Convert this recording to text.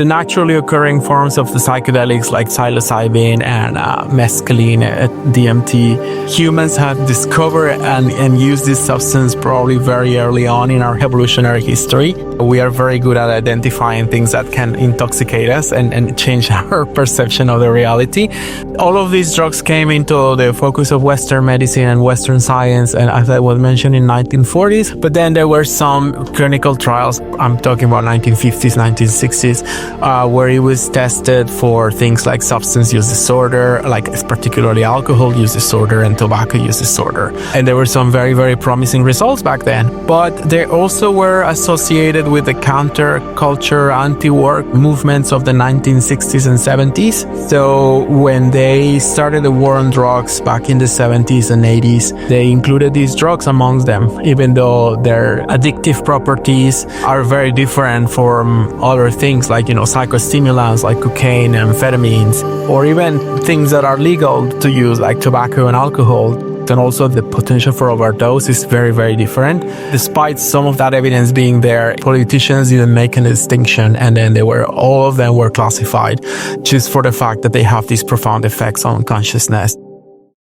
the naturally occurring forms of the psychedelics like psilocybin and mescaline, DMT. Humans have discovered and used this substance probably very early on in our evolutionary history. We are very good at identifying things that can intoxicate us and change our perception of the reality. All of these drugs came into the focus of Western medicine and Western science, and as I was mentioned, in 1940s. But then there were some clinical trials, I'm talking about 1950s, 1960s, where it was tested for things like substance use disorder, like particularly alcohol use disorder and tobacco use disorder. And there were some very, very promising results back then. But they also were associated with the counterculture, anti-war movements of the 1960s and 70s. So when they started the war on drugs back in the 70s and 80s, they included these drugs amongst them, even though their addictive properties are very different from other things like, psychostimulants like cocaine, amphetamines, or even things that are legal to use like tobacco and alcohol. And also the potential for overdose is very, very different. Despite some of that evidence being there, politicians didn't make a distinction, and then all of them were classified just for the fact that they have these profound effects on consciousness.